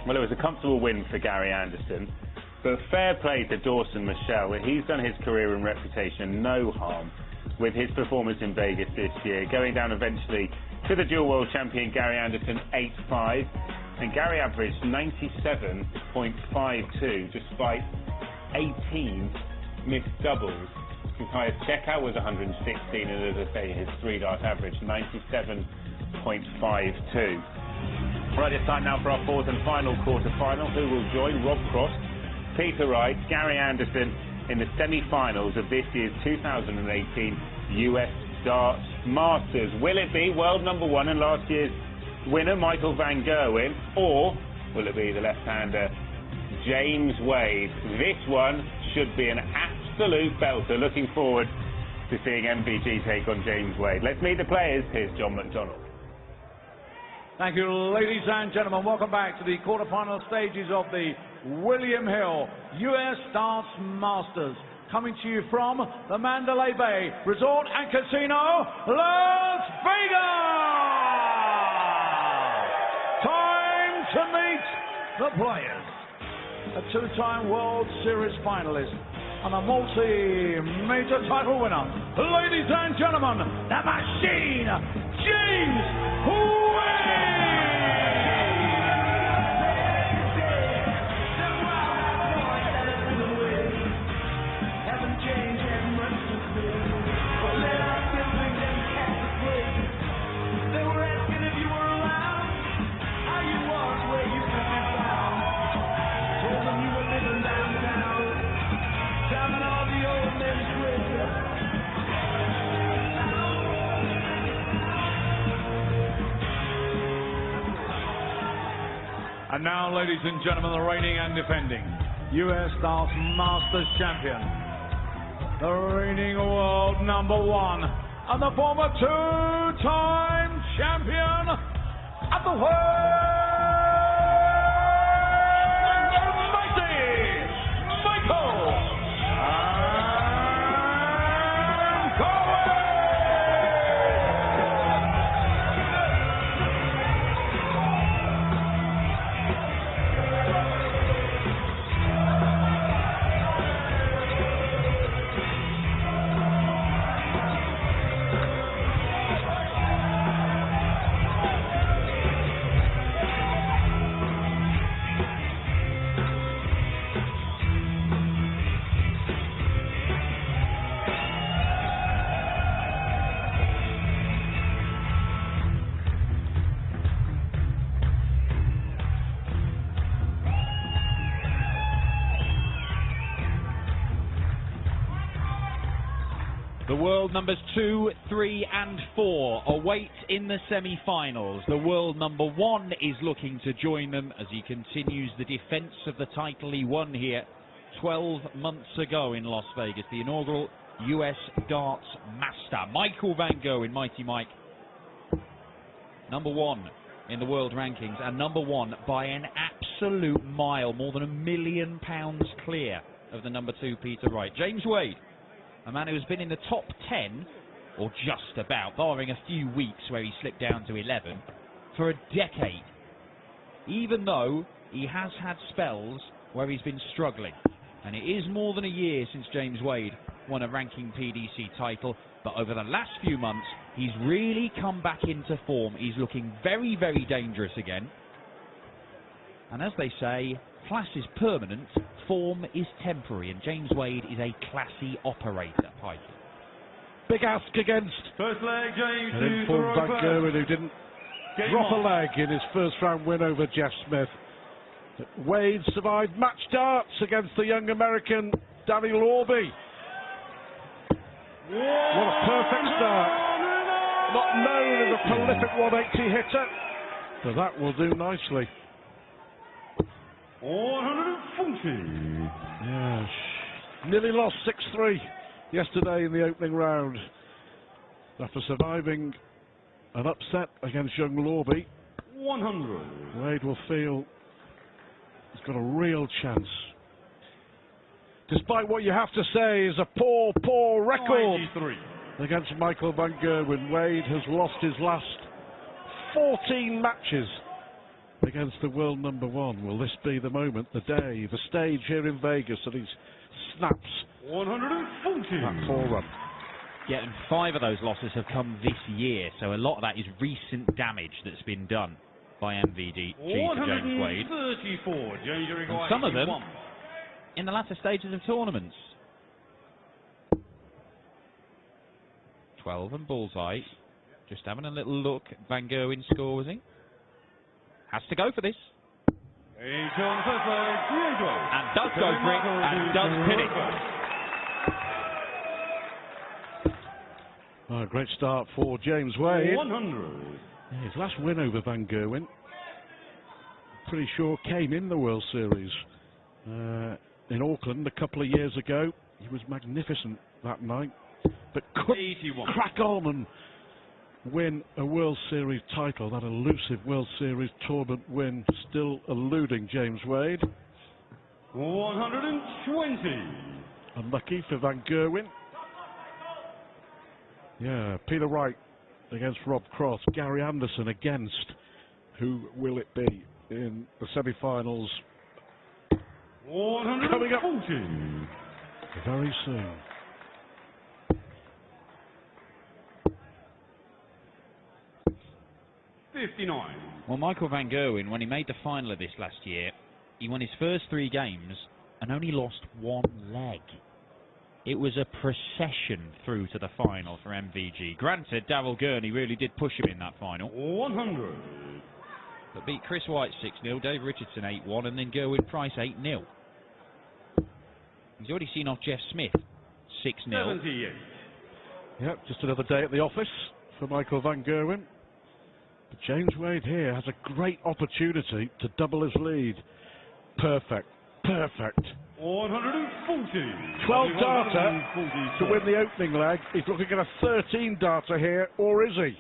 Well, it was a comfortable win for Gary Anderson, but fair play to Dawson Michel. He's done his career and reputation no harm with his performance in Vegas this year, going down eventually to the dual world champion Gary Anderson 8-5, and Gary averaged 97.52 despite 18 missed doubles. His highest checkout was 116, and as I say, his 3-dart average 97.52. Right, it's time now for our fourth and final quarter-final. Who will join Rob Cross, Peter Wright, Gary Anderson in the semi-finals of this year's 2018 US Darts Masters? Will it be world number one and last year's winner Michael van Gerwen, or will it be the left-hander James Wade? This one should be an absolute belter. Looking forward to seeing MVG take on James Wade. Let's meet the players. Here's John McDonnell. Thank you, ladies and gentlemen. Welcome back to the quarterfinal stages of the William Hill US Darts Masters. Coming to you from the Mandalay Bay Resort and Casino, Las Vegas! Time to meet the players. A two-time World Series finalist and a multi-major title winner. Ladies and gentlemen, the machine, James Wade! And now, ladies and gentlemen, the reigning and defending US Darts Masters champion, the reigning world number one, and the former two-time champion at the The world numbers 2, 3 and 4 await in the semi-finals. The world number 1 is looking to join them as he continues the defence of the title he won here 12 months ago in Las Vegas, the inaugural US Darts Master. Michael van Gerwen, Mighty Mike, number 1 in the world rankings, and number 1 by an absolute mile, more than £1 million clear of the number 2 Peter Wright. James Wade, a man who has been in the top 10, or just about, barring a few weeks where he slipped down to 11, for a decade. Even though he has had spells where he's been struggling. And it is more than a year since James Wade won a ranking PDC title, but over the last few months, he's really come back into form. He's looking very, very dangerous again. And as they say, class is permanent, form is temporary, and James Wade is a classy operator. Pike. Big ask against first leg, James. an informed van Gerwen who didn't drop a leg in his first round win over Jeff Smith. But Wade survived match darts against the young American Danny Lorby. What a perfect start. Not known as a prolific 180 hitter, but that will do nicely. 140. Yes. Nearly lost 6-3 yesterday in the opening round after surviving an upset against young Lorby. 100. Wade will feel he's got a real chance. Despite what you have to say is a poor record 93. against Michael van Gerwen. Wade has lost his last 14 matches against the world number one. Will this be the moment, the day, the stage here in Vegas that he snaps 140. that forerun? Yeah, and 5 of those losses have come this year, so a lot of that is recent damage that's been done by MVG to James Wade. 134. And some of them in the latter stages of tournaments. 12 and bullseye. Just having a little look. Van Gerwen score, was he? Has to go for this. He's on the first leg. And does go for it, and does pin it. Oh, great start for James Wade. 100. His last win over Van Gerwen, pretty sure, came in the World Series in Auckland a couple of years ago. He was magnificent that night, but couldn't crack on and win a World Series title. That elusive World Series tournament win still eluding James Wade. 120. Unlucky for Van Gerwen. Yeah, Peter Wright against Rob Cross. Gary Anderson against. Who will it be in the semi-finals? 140. Coming up very soon. Well, Michael Van Gerwen, when he made the final of this last year, he won his first 3 games and only lost 1 leg. It was a procession through to the final for MVG. Granted, Darryl Gurney really did push him in that final. 100. But beat Chris White 6-0, Dave Richardson 8-1, and then Gerwin Price 8-0. He's already seen off Jeff Smith 6-0. 78. Yep, just another day at the office for Michael Van Gerwen. But James Wade here has a great opportunity to double his lead. Perfect. Perfect. 140. 12 darter to win the opening leg. He's looking at a 13 darter here, or is he?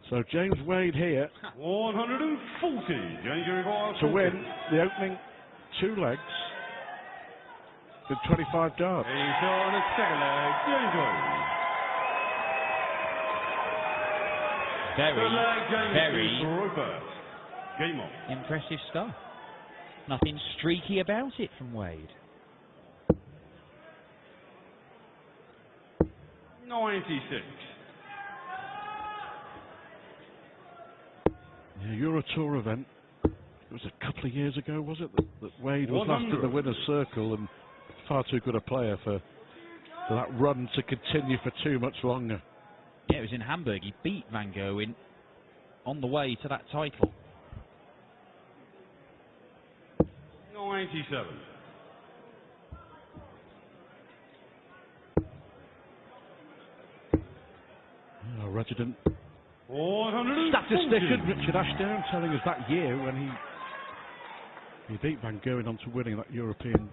So James Wade here 140. to win the opening 2 legs with 25 darts. He's on the second leg. James Wade. Very Game on. impressive stuff. Nothing streaky about it from Wade. 96. Yeah, Euro Tour event. It was a couple of years ago, was it? That Wade was last in the winner's circle and far too good a player for that run to continue for too much longer. Yeah, it was in Hamburg. He beat Van Gerwen on the way to that title. 97. Our resident 140. statistician Richard Ashdown telling us that year when he beat Van Gerwen on to winning that European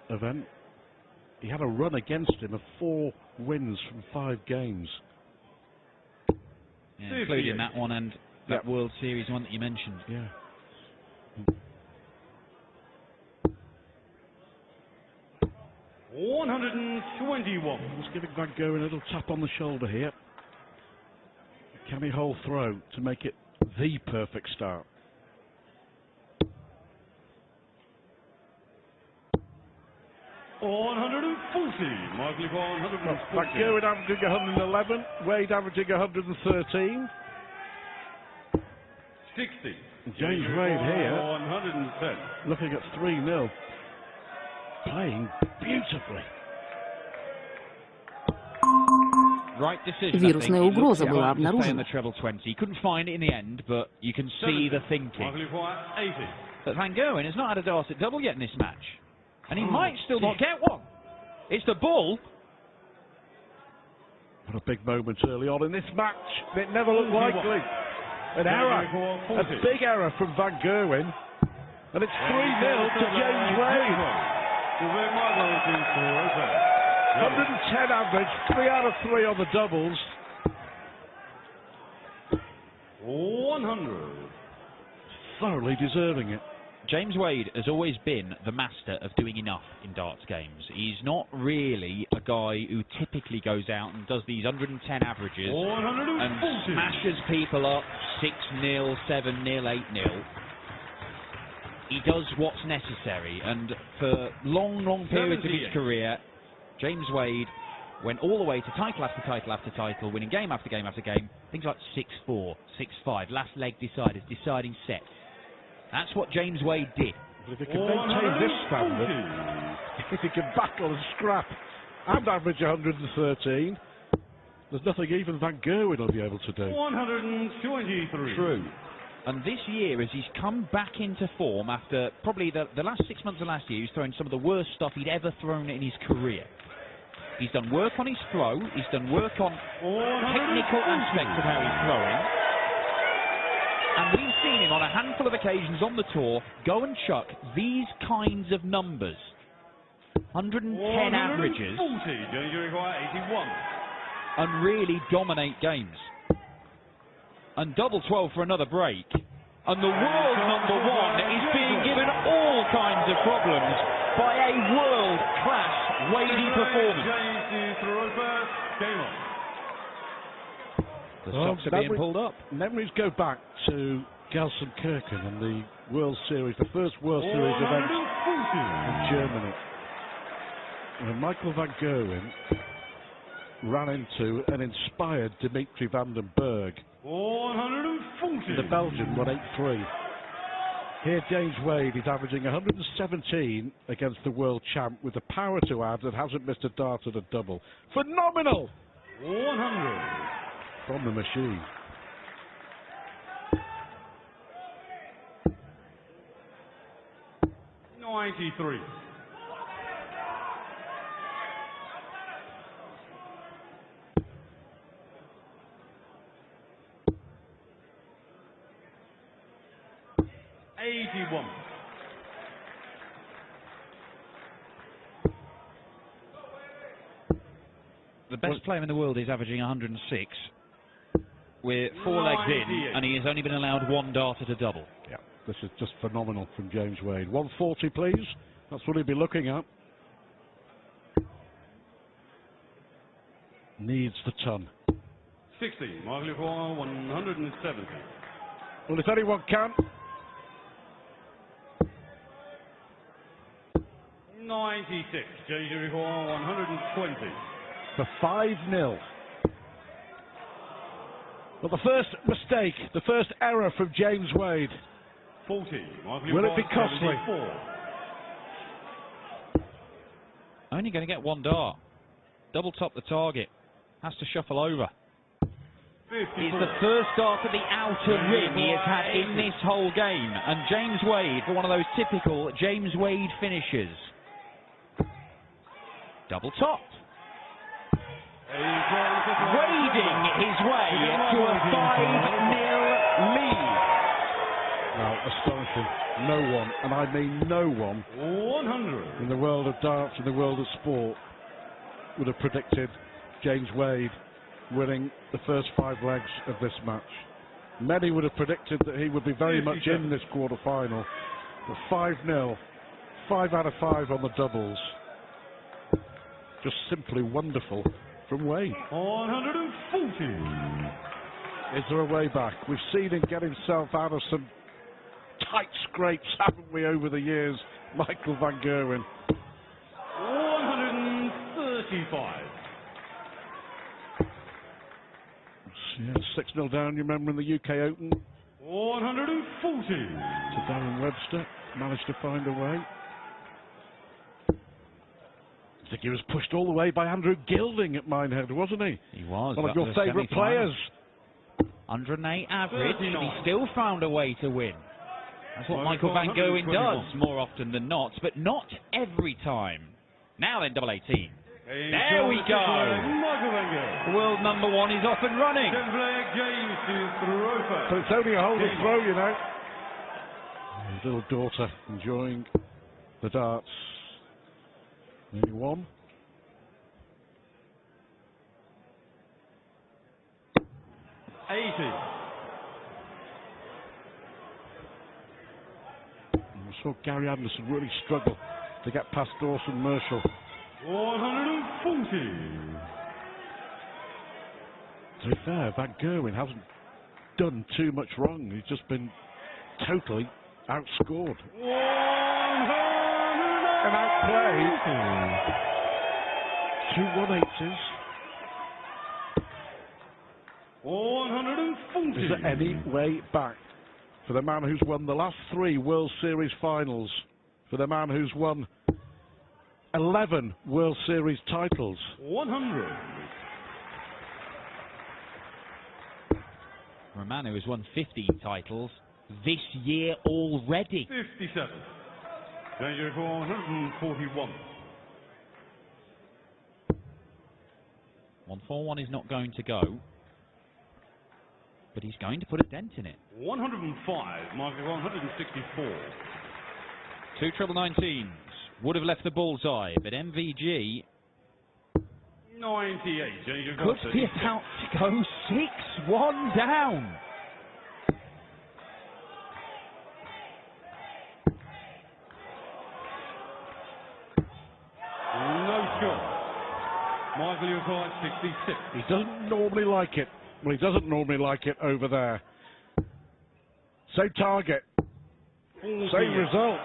event, he had a run against him of 4 wins from 5 games. Yeah, including that one and that World Series one that you mentioned. Yeah. $121. Just giving Van Gerwen a little tap on the shoulder here. Can he hold throw to make it the perfect start? Michael 140. Van Gerwen averaging 111, Wade averaging 113. 60. James Wade here 110. looking at 3-0. Playing beautifully. Right decision. Вирусная угроза была обнаружена. He couldn't find it in the end, but you can see the thinking. But Van Gerwen has not had a Dorset double yet in this match, and he might still not get one. It's the bull. What a big moment early on in this match. It never looked likely. An error, a big error from Van Gerwen, and it's 3-0 to James Wade. 110 average, 3 out of 3 on the doubles. 100. Thoroughly deserving it. James Wade has always been the master of doing enough in darts games. He's not really a guy who typically goes out and does these 110 averages and smashes people up 6-0, 7-0, 8-0. He does what's necessary, and for long periods of his career, James Wade went all the way to title after title after title, winning game after game after game, things like 6-4, 6-5, last leg deciders, deciding sets. That's what James Wade did. But if he can maintain this standard, if he can battle and scrap and average 113, there's nothing even Van Gerwen will be able to do. 123. True. And this year, as he's come back into form after probably the last 6 months of last year, he's thrown some of the worst stuff he'd ever thrown in his career. He's done work on his flow, he's done work on technical aspects of how he's throwing. And we've seen him on a handful of occasions on the tour go and chuck these kinds of numbers. 110 averages. 81. And really dominate games. And double 12 for another break. And the world number one is being given all kinds of problems by a world-class Wadey performance. The stocks are being pulled up. Memories go back to Gelsenkirchen and the World Series, the first World Series event in Germany. When Michael van Gerwen ran into and inspired Dimitri van den Berg. 140. The Belgian won 8-3. Here James Wade is averaging 117 against the world champ with the power to add and hasn't missed a dart at a double. Phenomenal! 100. From the machine. '93. '81. The best player in the world is averaging 106. We're 4 legs in, and he has only been allowed one dart at a double. Yeah, this is just phenomenal from James Wade. 140, please. That's what he'll be looking at. Needs the ton. 60. Mark for 170. Well, if anyone can. 96. JJ for 120. For 5-0. Well, the first mistake, the first error from James Wade. 40. Will it be costly? 74. Only going to get one dart. Double top the target. Has to shuffle over. 54. It's the first dart at the outer rim he has had in this whole game. And James Wade, for one of those typical James Wade finishes. Double top. Wading his way to a 5-0 lead. Now, astonishing. No one, and I mean no one, 100. in the world of darts, in the world of sport, would have predicted James Wade winning the first 5 legs of this match. Many would have predicted that he would be very much in this quarter-final. But 5-0, 5 out of 5 on the doubles. Just simply wonderful from Wade. 140. Is there a way back? We've seen him get himself out of some tight scrapes, haven't we, over the years? Michael van Gerwen. 135. Yeah, 6-0 down, you remember, in the UK Open? 140. To Darren Webster. Managed to find a way. I think he was pushed all the way by Andrew Gilding at Minehead, wasn't he? He was. One of your favourite players. 108 average, and he still found a way to win. That's what Well, Michael van Gerwen 121. does more often than not, but not every time. Now then, double 18. There we go. Michael van Gerwen. World number one is off and running. James to throw first. So it's only a hold and throw, you know. His little daughter enjoying the darts. Nearly one. 80. He was saw Gary Anderson really struggle to get past Dawson Marshall. 140. To be fair, Van Gerwen hasn't done too much wrong. He's just been totally outscored. 100. And outplayed. 2 180s. 140. Is there any way back for the man who's won the last 3 World Series finals? For the man who's won 11 World Series titles? 100. For a man who has won 15 titles this year already. 57. Danger for 141. 141 is not going to go, but he's going to put a dent in it. 105, marking 164. 2 treble 19s would have left the bullseye, but MVG 98. Danger could be about to go 6-1 down. No score. Michael, you're caught 66. He doesn't normally like it. Well, he doesn't normally like it over there. Same target. Same result.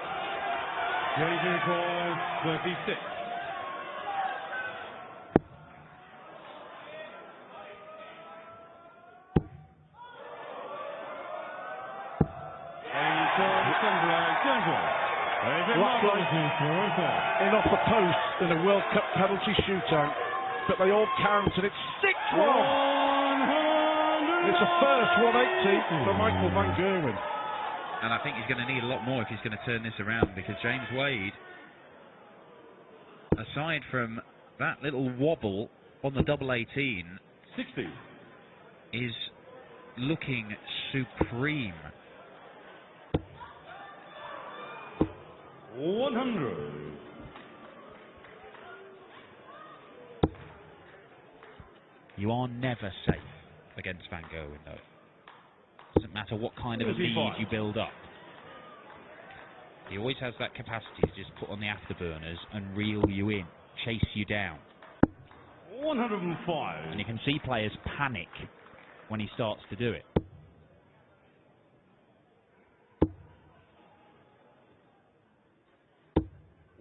Danger caught 36. In off the post in a World Cup penalty shootout, but they all count, and it's 6-1. It's the first 180 for Michael Van Gerwen. And I think he's going to need a lot more if he's going to turn this around, because James Wade, aside from that little wobble on the double 18, 60, is looking supreme. 100. You are never safe against Van Gerwen, though. Doesn't matter what kind of a lead you build up. He always has that capacity to just put on the afterburners and reel you in, chase you down. 105. And you can see players panic when he starts to do it.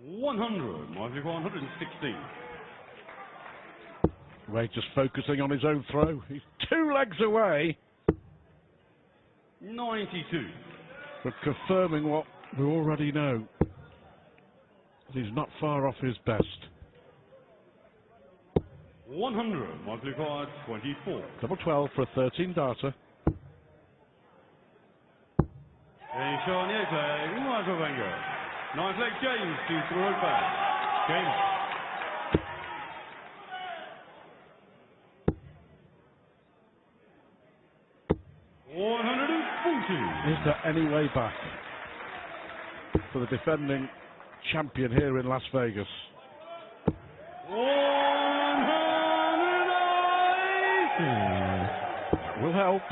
100. Michael 116. Wade just focusing on his own throw. He's 2 legs away. 92. But confirming what we already know. He's not far off his best. 100. Michael card 24. Double 12 for a 13 darter. Michael Van Gerwen. Nice leg James to throw it back. James. Is there any way back for the defending champion here in Las Vegas? 180. Will help.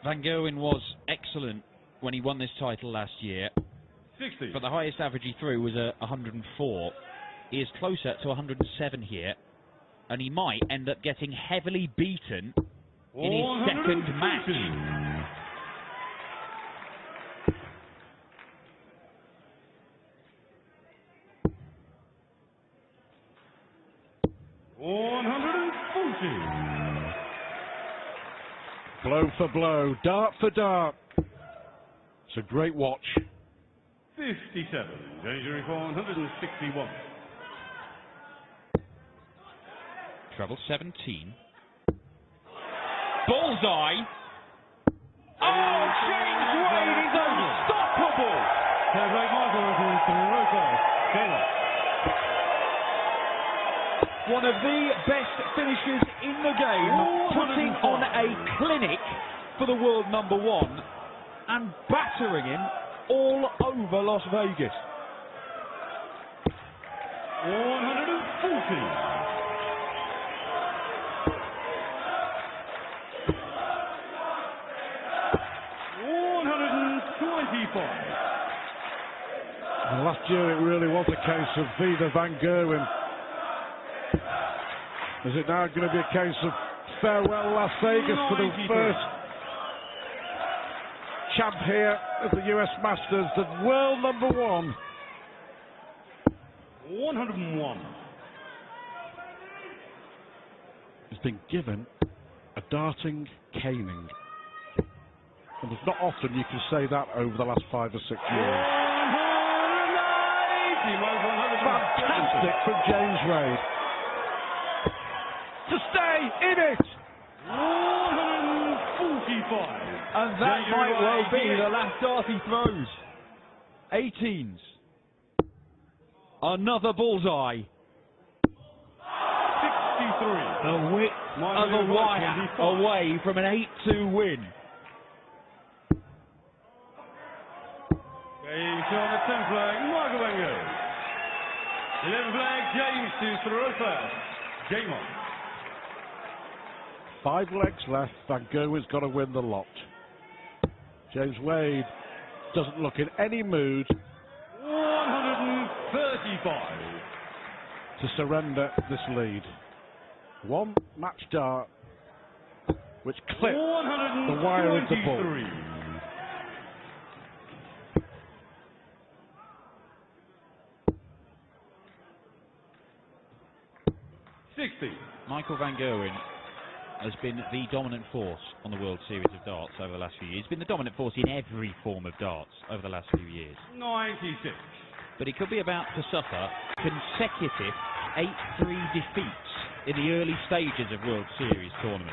Van Gerwen was excellent when he won this title last year. 60. But the highest average he threw was 104. He is closer to 107 here, and he might end up getting heavily beaten in his second match. 140. Blow for blow, dart for dart. It's a great watch. 57. Danger for 161. Treble 17. Bullseye. Oh, James Wade is unstoppable. One of the best finishers in the game, putting on a clinic for the world number 1 and battering him all over Las Vegas. 140. 125. And last year it really was a case of Vida van Gerwen. Is it now going to be a case of farewell Las Vegas for the first champ here of the US Masters, the world number one? 101. Has been given a darting caning. And it's not often you can say that over the last 5 or 6 years. Fantastic from James Wade. To stay in it! 145. And that might well be the last dart he throws. 18s. Another bullseye. 63. The width of a wire away from an 8-2 win. James on the 10th flag, Michael Van Gerwen. 11th flag, James to throw first. Game on. 5 legs left. Van Gerwen's got to win the lot. James Wade doesn't look in any mood 135. to surrender this lead. One match dart which clipped the wire of the ball. 60. Michael Van Gerwen has been the dominant force on the World Series of Darts over the last few years. He's been the dominant force in every form of darts over the last few years. 96. But he could be about to suffer consecutive 8-3 defeats in the early stages of World Series tournaments.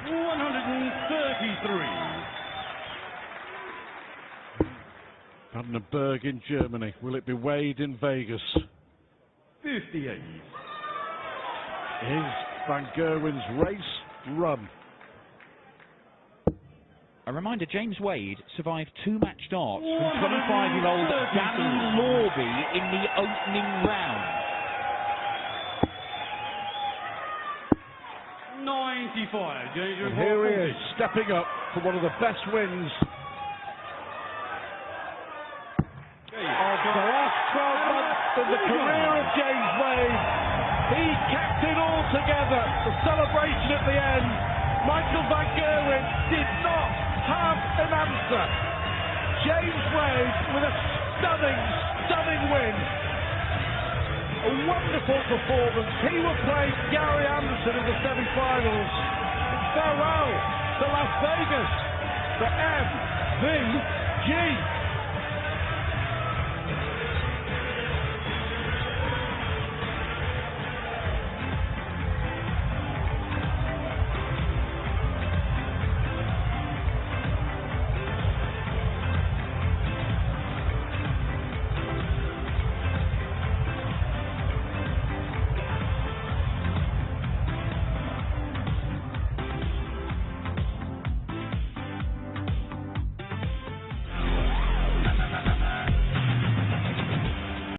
133. Vandenberg in Germany. Will it be Wade in Vegas? 58. Is Van Gerwen's race run? A reminder, James Wade survived 2 match darts from 25-year-old Danny Lorby in the opening round. 95. And here he is, stepping up for one of the best wins of the last 12 months in the career of James Wade. He kept it all together. The celebration at the end. Michael Van Gerwen did not have an answer. James Wade with a stunning win. A wonderful performance. He will play Gary Anderson in the semi-finals. Farewell to Las Vegas, the MVG.